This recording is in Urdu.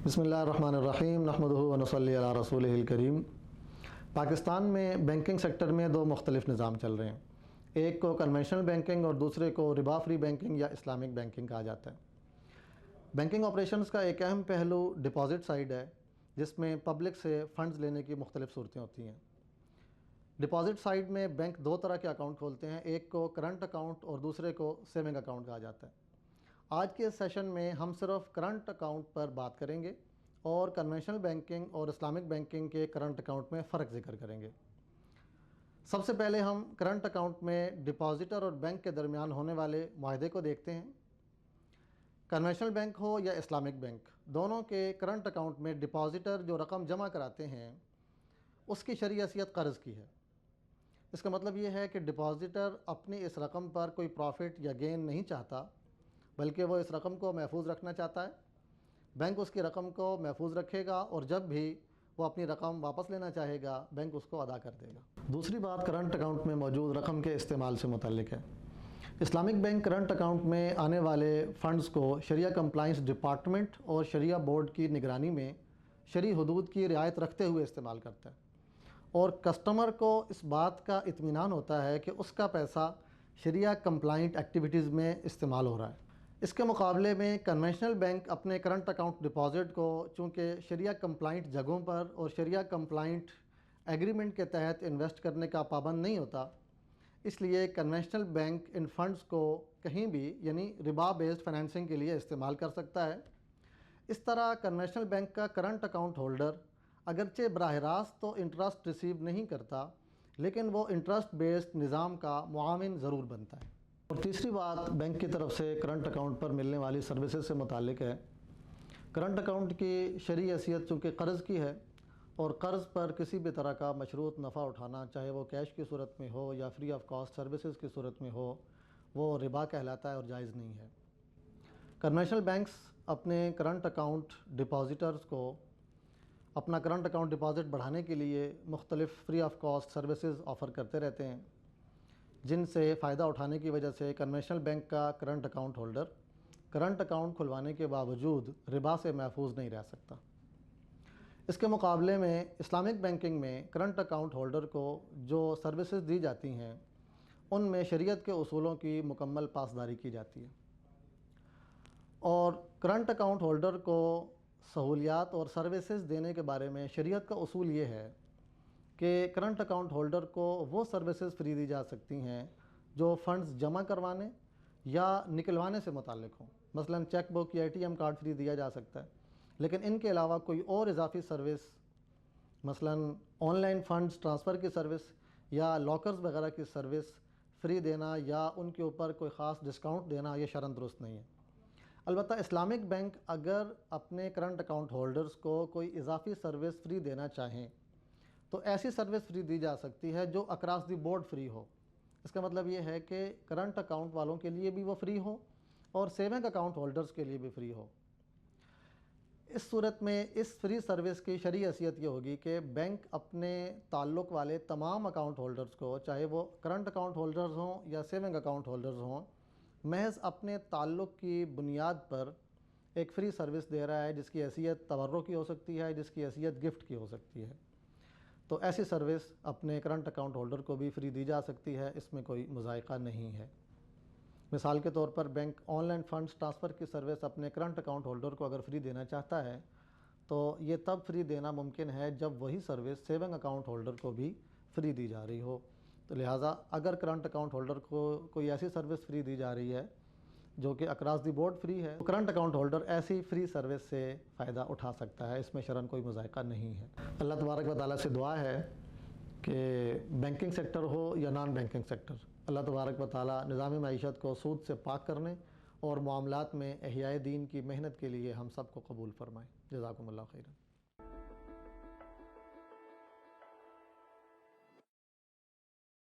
بسم اللہ الرحمن الرحیم نحمدہ و نصلی علی رسولہ الکریم۔ پاکستان میں بینکنگ سیکٹر میں دو مختلف نظام چل رہے ہیں، ایک کو کنونشنل بینکنگ اور دوسرے کو ربا فری بینکنگ یا اسلامک بینکنگ کہا جاتا ہے۔ بینکنگ آپریشنز کا ایک اہم پہلو ڈپازٹ سائیڈ ہے، جس میں پبلک سے فنڈز لینے کی مختلف صورتیں ہوتی ہیں۔ ڈپازٹ سائیڈ میں بینک دو طرح کے اکاؤنٹ کھولتے ہیں، ایک کو کرنٹ اکاؤنٹ اور دوسرے کو سیونگ اکاؤنٹ کہا جاتا ہے۔ آج کے سیشن میں ہم صرف کرنٹ اکاؤنٹ پر بات کریں گے اور کنونشنل بینکنگ اور اسلامک بینکنگ کے کرنٹ اکاؤنٹ میں فرق ذکر کریں گے۔ سب سے پہلے ہم کرنٹ اکاؤنٹ میں ڈپازیٹر اور بینک کے درمیان ہونے والے معاہدے کو دیکھتے ہیں۔ کنونشنل بینک ہو یا اسلامک بینک، دونوں کے کرنٹ اکاؤنٹ میں ڈپازیٹر جو رقم جمع کراتے ہیں اس کی شرعی حیثیت قرض کی ہے۔ اس کا مطلب یہ ہے کہ ڈپازیٹر اپنی اس رقم پر کوئی پروفٹ یا گین نہیں چاہتا، بلکہ وہ اس رقم کو محفوظ رکھنا چاہتا ہے۔ بینک اس کی رقم کو محفوظ رکھے گا اور جب بھی وہ اپنی رقم واپس لینا چاہے گا بینک اس کو ادا کر دے گا۔ دوسری بات کرنٹ اکاؤنٹ میں موجود رقم کے استعمال سے متعلق ہے۔ اسلامک بینک کرنٹ اکاؤنٹ میں آنے والے فنڈز کو شریعہ کمپلائنس ڈپارٹمنٹ اور شریعہ بورڈ کی نگرانی میں شرعی حدود کی رعایت رکھتے ہوئے استعمال کرتا ہے، اور کسٹمر کو اس بات کا اطمینان ہوتا ہے کہ اس کا پیسہ شریعہ کمپلائنٹ ایکٹیویٹیز میں استعمال ہو رہا ہے۔ اس کے مقابلے میں کنونشنل بینک اپنے کرنٹ اکاؤنٹ ڈپازٹ کو چونکہ شریعہ کمپلائنٹ جگہوں پر اور شریعہ کمپلائنٹ ایگریمنٹ کے تحت انویسٹ کرنے کا پابند نہیں ہوتا، اس لیے کنونشنل بینک ان فنڈز کو کہیں بھی یعنی ربا بیسڈ فائنینسنگ کے لیے استعمال کر سکتا ہے۔ اس طرح کنونشنل بینک کا کرنٹ اکاؤنٹ ہولڈر اگرچہ براہ راست تو انٹرسٹ ریسیو نہیں کرتا، لیکن وہ انٹرسٹ بیسڈ نظام کا معاون ضرور بنتا ہے۔ اور تیسری بات بینک کی طرف سے کرنٹ اکاؤنٹ پر ملنے والی سروسز سے متعلق ہے۔ کرنٹ اکاؤنٹ کی شرعی حیثیت چونکہ قرض کی ہے، اور قرض پر کسی بھی طرح کا مشروط نفع اٹھانا، چاہے وہ کیش کی صورت میں ہو یا فری آف کاسٹ سروسز کی صورت میں ہو، وہ ربا کہلاتا ہے اور جائز نہیں ہے۔ کنونشنل بینکس اپنے کرنٹ اکاؤنٹ ڈپازیٹرز کو اپنا کرنٹ اکاؤنٹ ڈپازٹ بڑھانے کے لیے مختلف free of cost services offer کرتے رہتے ہیں، جن سے فائدہ اٹھانے کی وجہ سے کنونشنل بینک کا current account holder current account کھلوانے کے باوجود ربا سے محفوظ نہیں رہ سکتا۔ اس کے مقابلے میں اسلامک بینکنگ میں کرنٹ اکاؤنٹ ہولڈر کو جو سروسز دی جاتی ہیں ان میں شریعت کے اصولوں کی مکمل پاسداری کی جاتی ہے، اور کرنٹ اکاؤنٹ ہولڈر کو سہولیات اور سروسز دینے کے بارے میں شریعت کا اصول یہ ہے کہ کرنٹ اکاؤنٹ ہولڈر کو وہ سروسز فری دی جا سکتی ہیں جو فنڈز جمع کروانے یا نکلوانے سے متعلق ہوں۔ مثلا چیک بک یا ATM کارڈ فری دیا جا سکتا ہے، لیکن ان کے علاوہ کوئی اور اضافی سروس، مثلا آن لائن فنڈز ٹرانسفر کی سروس یا لاکرز وغیرہ کی سروس فری دینا یا ان کے اوپر کوئی خاص ڈسکاؤنٹ دینا، یہ شرعاً درست نہیں ہے۔ البتہ اسلامک بینک اگر اپنے کرنٹ اکاؤنٹ ہولڈرز کو کوئی اضافی سروس فری دینا چاہیں تو ایسی سروس فری دی جا سکتی ہے جو اکراس دی بورڈ فری ہو۔ اس کا مطلب یہ ہے کہ کرنٹ اکاؤنٹ والوں کے لیے بھی وہ فری ہو اور سیونگ اکاؤنٹ ہولڈرز کے لیے بھی فری ہو۔ اس صورت میں اس فری سروس کی شرعی حیثیت یہ ہوگی کہ بینک اپنے تعلق والے تمام اکاؤنٹ ہولڈرز کو، چاہے وہ کرنٹ اکاؤنٹ ہولڈرز ہوں یا سیونگ اکاؤنٹ ہولڈرز ہوں، محض اپنے تعلق کی بنیاد پر ایک فری سروس دے رہا ہے، جس کی حیثیت تبرع کی ہو سکتی ہے، جس کی حیثیت گفٹ کی ہو سکتی ہے۔ تو ایسی سروس اپنے کرنٹ اکاؤنٹ ہولڈر کو بھی فری دی جا سکتی ہے، اس میں کوئی مضائقہ نہیں ہے۔ مثال کے طور پر bank online funds transfer کی سروس اپنے کرنٹ اکاؤنٹ ہولڈر کو اگر فری دینا چاہتا ہے تو یہ تب فری دینا ممکن ہے جب وہی سروس سیونگ اکاؤنٹ ہولڈر کو بھی فری دی جا رہی ہو۔ تو لہٰذا اگر کرنٹ اکاؤنٹ ہولڈر کو کوئی ایسی سروس فری دی جا رہی ہے جو کہ اکراس دی بورڈ فری ہے، تو کرنٹ اکاؤنٹ ہولڈر ایسی فری سروس سے فائدہ اٹھا سکتا ہے، اس میں شرعاً کوئی مضائقہ نہیں ہے۔ اللہ تبارک و تعالیٰ سے دعا ہے کہ بینکنگ سیکٹر ہو یا نان بینکنگ سیکٹر، اللہ تبارک و تعالیٰ نظام معیشت کو سود سے پاک کرنے اور معاملات میں احیاء دین کی محنت کے لیے ہم سب کو قبول فرمائے۔ جزاکم اللہ خیرا۔